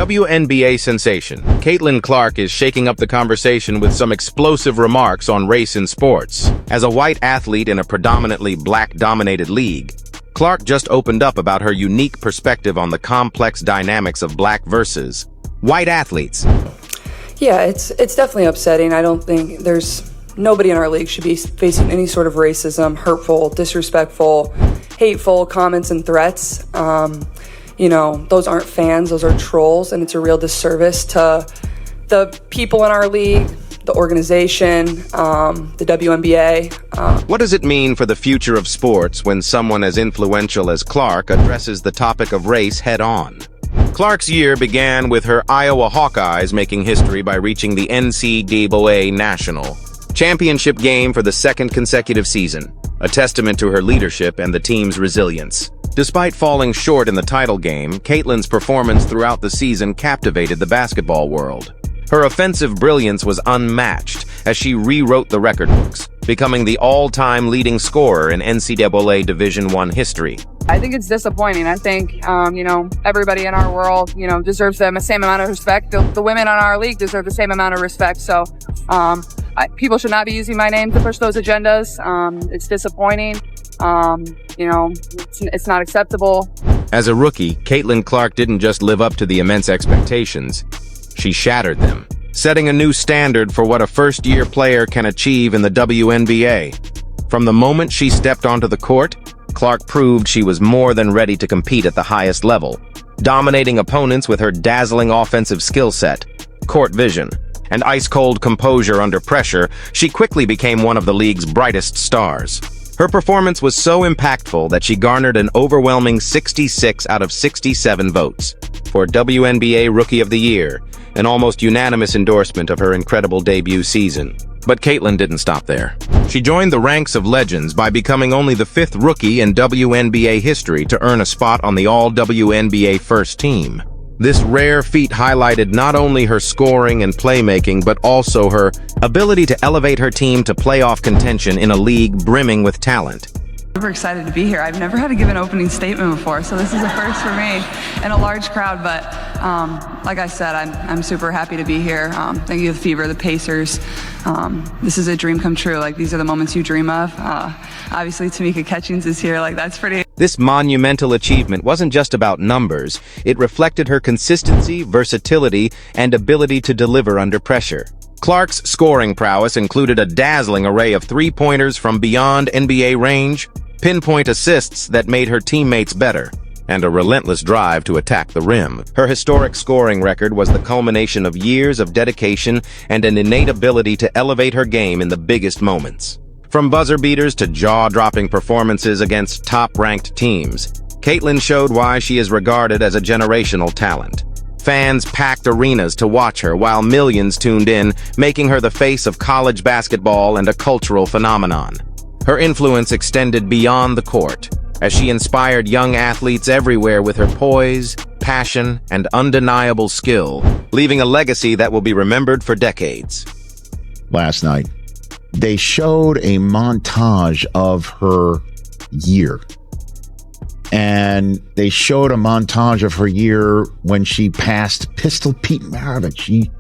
WNBA sensation Caitlin Clark is shaking up the conversation with some explosive remarks on race in sports. As a white athlete in a predominantly black-dominated league, Clark just opened up about her unique perspective on the complex dynamics of black versus white athletes. Yeah, it's definitely upsetting. I don't think nobody in our league should be facing any sort of racism, hurtful, disrespectful, hateful comments and threats. Those aren't fans, those are trolls, and it's a real disservice to the people in our league, the organization, the WNBA. What does it mean for the future of sports when someone as influential as Clark addresses the topic of race head-on? Clark's year began with her Iowa Hawkeyes making history by reaching the NCAA National Championship game for the second consecutive season, a testament to her leadership and the team's resilience. Despite falling short in the title game, Caitlin's performance throughout the season captivated the basketball world. Her offensive brilliance was unmatched as she rewrote the record books, becoming the all-time leading scorer in NCAA Division I history. I think it's disappointing. I think, everybody in our world, deserves the same amount of respect. The women on our league deserve the same amount of respect. So people should not be using my name to push those agendas. It's disappointing. It's not acceptable. As a rookie, Caitlin Clark didn't just live up to the immense expectations. She shattered them, setting a new standard for what a first-year player can achieve in the WNBA. From the moment she stepped onto the court, Clark proved she was more than ready to compete at the highest level, dominating opponents with her dazzling offensive skill set, court vision, and ice-cold composure under pressure. She quickly became one of the league's brightest stars. Her performance was so impactful that she garnered an overwhelming 66 out of 67 votes for WNBA Rookie of the Year, an almost unanimous endorsement of her incredible debut season. But Caitlin didn't stop there. She joined the ranks of legends by becoming only the fifth rookie in WNBA history to earn a spot on the All-WNBA first team. This rare feat highlighted not only her scoring and playmaking, but also her ability to elevate her team to playoff contention in a league brimming with talent. Super excited to be here. I've never had to give an opening statement before, so this is a first for me and a large crowd, but like I said, I'm super happy to be here. Thank you, the Fever, the Pacers. This is a dream come true. These are the moments you dream of. Obviously, Tamika Catchings is here. That's pretty. This monumental achievement wasn't just about numbers. It reflected her consistency, versatility, and ability to deliver under pressure. Clark's scoring prowess included a dazzling array of three-pointers from beyond NBA range, pinpoint assists that made her teammates better, and a relentless drive to attack the rim. Her historic scoring record was the culmination of years of dedication and an innate ability to elevate her game in the biggest moments. From buzzer beaters to jaw-dropping performances against top-ranked teams, Caitlin showed why she is regarded as a generational talent. Fans packed arenas to watch her while millions tuned in, making her the face of college basketball and a cultural phenomenon. Her influence extended beyond the court, as she inspired young athletes everywhere with her poise, passion, and undeniable skill, leaving a legacy that will be remembered for decades. Last night, they showed a montage of her year. And they showed a montage of her year when she passed Pistol Pete Maravich. She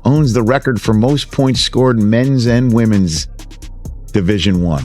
owns the record for most points scored in men's and women's Division I.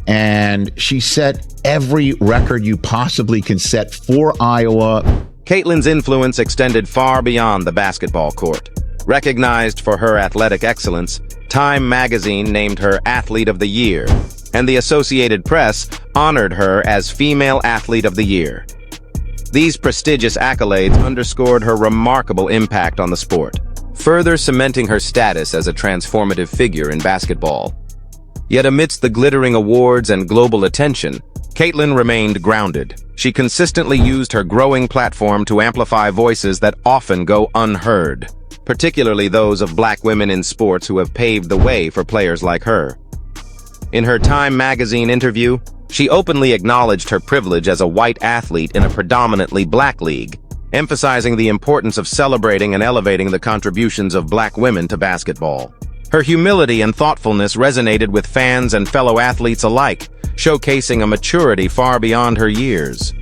And she set every record you possibly can set for Iowa. Caitlin's influence extended far beyond the basketball court. Recognized for her athletic excellence, Time magazine named her Athlete of the Year, and the Associated Press honored her as Female Athlete of the Year. These prestigious accolades underscored her remarkable impact on the sport, further cementing her status as a transformative figure in basketball. Yet amidst the glittering awards and global attention, Caitlin remained grounded. She consistently used her growing platform to amplify voices that often go unheard, particularly those of Black women in sports who have paved the way for players like her. In her Time magazine interview, she openly acknowledged her privilege as a white athlete in a predominantly Black league, emphasizing the importance of celebrating and elevating the contributions of Black women to basketball. Her humility and thoughtfulness resonated with fans and fellow athletes alike, showcasing a maturity far beyond her years.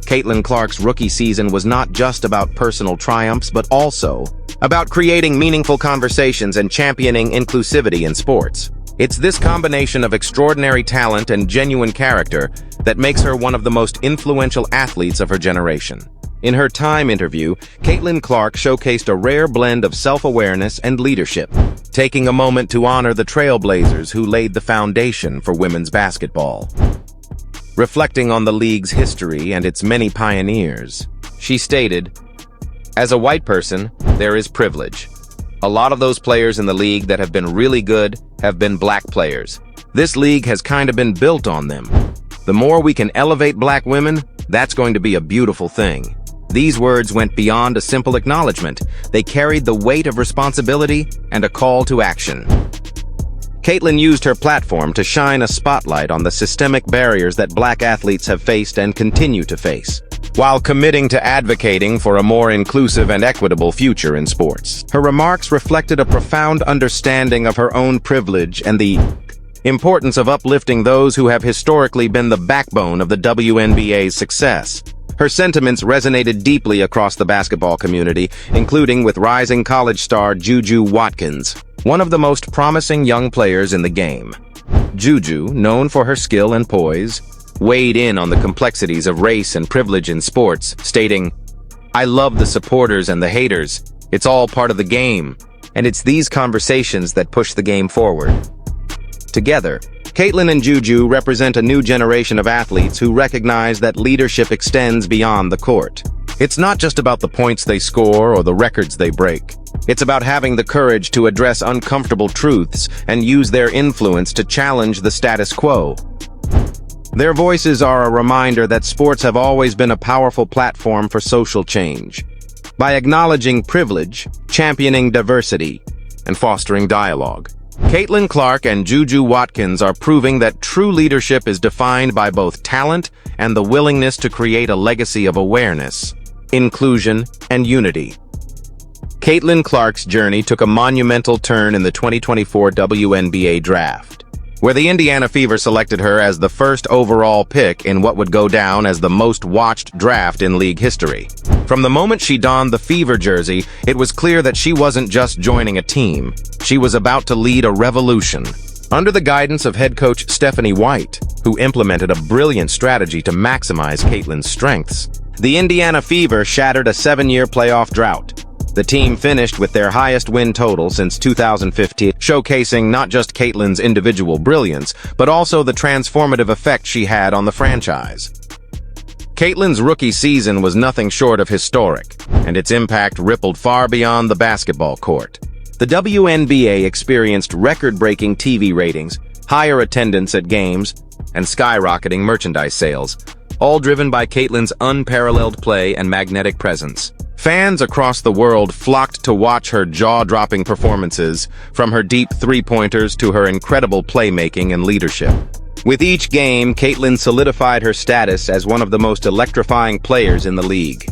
Caitlin Clark's rookie season was not just about personal triumphs, but also about creating meaningful conversations and championing inclusivity in sports. It's this combination of extraordinary talent and genuine character that makes her one of the most influential athletes of her generation. In her Time interview, Caitlin Clark showcased a rare blend of self-awareness and leadership, taking a moment to honor the trailblazers who laid the foundation for women's basketball. Reflecting on the league's history and its many pioneers, she stated, "As a white person, there is privilege. A lot of those players in the league that have been really good have been black players. This league has kind of been built on them. The more we can elevate black women, that's going to be a beautiful thing." These words went beyond a simple acknowledgement. They carried the weight of responsibility and a call to action. Caitlin used her platform to shine a spotlight on the systemic barriers that black athletes have faced and continue to face, while committing to advocating for a more inclusive and equitable future in sports. Her remarks reflected a profound understanding of her own privilege and the importance of uplifting those who have historically been the backbone of the WNBA's success. Her sentiments resonated deeply across the basketball community, including with rising college star Juju Watkins, one of the most promising young players in the game. Juju, known for her skill and poise, weighed in on the complexities of race and privilege in sports, stating, "I love the supporters and the haters. It's all part of the game, and it's these conversations that push the game forward." Together, Caitlin and Juju represent a new generation of athletes who recognize that leadership extends beyond the court. It's not just about the points they score or the records they break. It's about having the courage to address uncomfortable truths and use their influence to challenge the status quo. Their voices are a reminder that sports have always been a powerful platform for social change. By acknowledging privilege, championing diversity, and fostering dialogue, Caitlin Clark and Juju Watkins are proving that true leadership is defined by both talent and the willingness to create a legacy of awareness, inclusion, and unity. Caitlin Clark's journey took a monumental turn in the 2024 WNBA draft, where the Indiana Fever selected her as the first overall pick in what would go down as the most-watched draft in league history. From the moment she donned the Fever jersey, it was clear that she wasn't just joining a team. She was about to lead a revolution. Under the guidance of head coach Stephanie White, who implemented a brilliant strategy to maximize Caitlin's strengths, the Indiana Fever shattered a 7-year playoff drought. The team finished with their highest win total since 2015, showcasing not just Caitlin's individual brilliance, but also the transformative effect she had on the franchise. Caitlin's rookie season was nothing short of historic, and its impact rippled far beyond the basketball court. The WNBA experienced record-breaking TV ratings, higher attendance at games, and skyrocketing merchandise sales, all driven by Caitlin's unparalleled play and magnetic presence. Fans across the world flocked to watch her jaw-dropping performances, from her deep three-pointers to her incredible playmaking and leadership. With each game, Caitlin solidified her status as one of the most electrifying players in the league.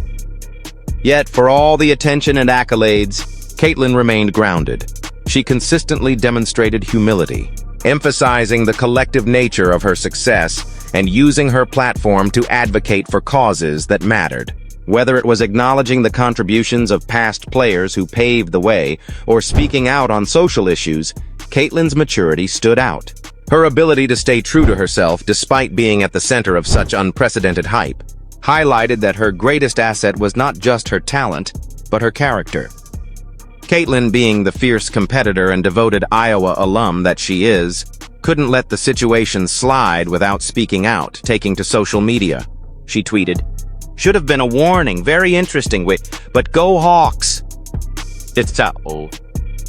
Yet, for all the attention and accolades, Caitlin remained grounded. She consistently demonstrated humility, emphasizing the collective nature of her success and using her platform to advocate for causes that mattered. Whether it was acknowledging the contributions of past players who paved the way or speaking out on social issues, Caitlin's maturity stood out. Her ability to stay true to herself despite being at the center of such unprecedented hype highlighted that her greatest asset was not just her talent, but her character. Caitlin, being the fierce competitor and devoted Iowa alum that she is, couldn't let the situation slide without speaking out, taking to social media. She tweeted, "Should have been a warning, very interesting, but go Hawks." It's so.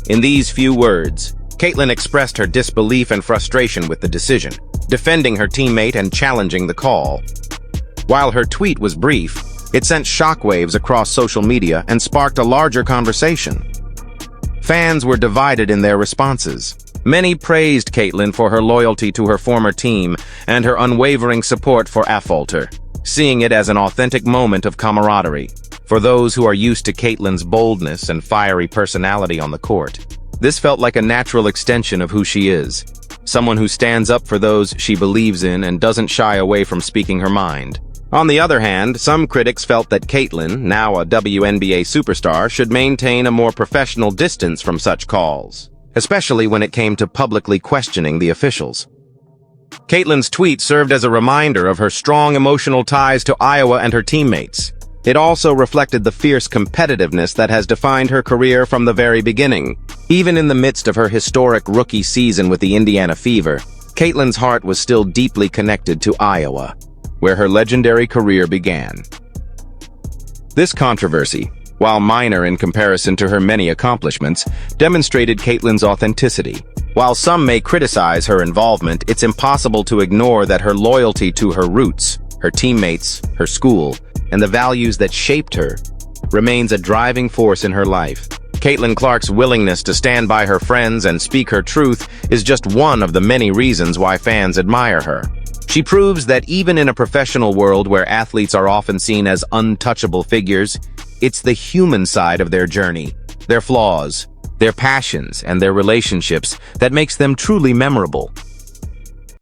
In these few words, Caitlin expressed her disbelief and frustration with the decision, defending her teammate and challenging the call. While her tweet was brief, it sent shockwaves across social media and sparked a larger conversation. Fans were divided in their responses. Many praised Caitlin for her loyalty to her former team and her unwavering support for Affolter, seeing it as an authentic moment of camaraderie. For those who are used to Caitlin's boldness and fiery personality on the court, this felt like a natural extension of who she is, someone who stands up for those she believes in and doesn't shy away from speaking her mind. On the other hand, some critics felt that Caitlyn, now a WNBA superstar, should maintain a more professional distance from such calls, especially when it came to publicly questioning the officials. Caitlyn's tweet served as a reminder of her strong emotional ties to Iowa and her teammates. It also reflected the fierce competitiveness that has defined her career from the very beginning. Even in the midst of her historic rookie season with the Indiana Fever, Caitlyn's heart was still deeply connected to Iowa, where her legendary career began. This controversy, while minor in comparison to her many accomplishments, demonstrated Caitlyn's authenticity. While some may criticize her involvement, it's impossible to ignore that her loyalty to her roots, her teammates, her school, and the values that shaped her remains a driving force in her life. Caitlyn Clark's willingness to stand by her friends and speak her truth is just one of the many reasons why fans admire her. She proves that even in a professional world where athletes are often seen as untouchable figures, it's the human side of their journey, their flaws, their passions, and their relationships that makes them truly memorable.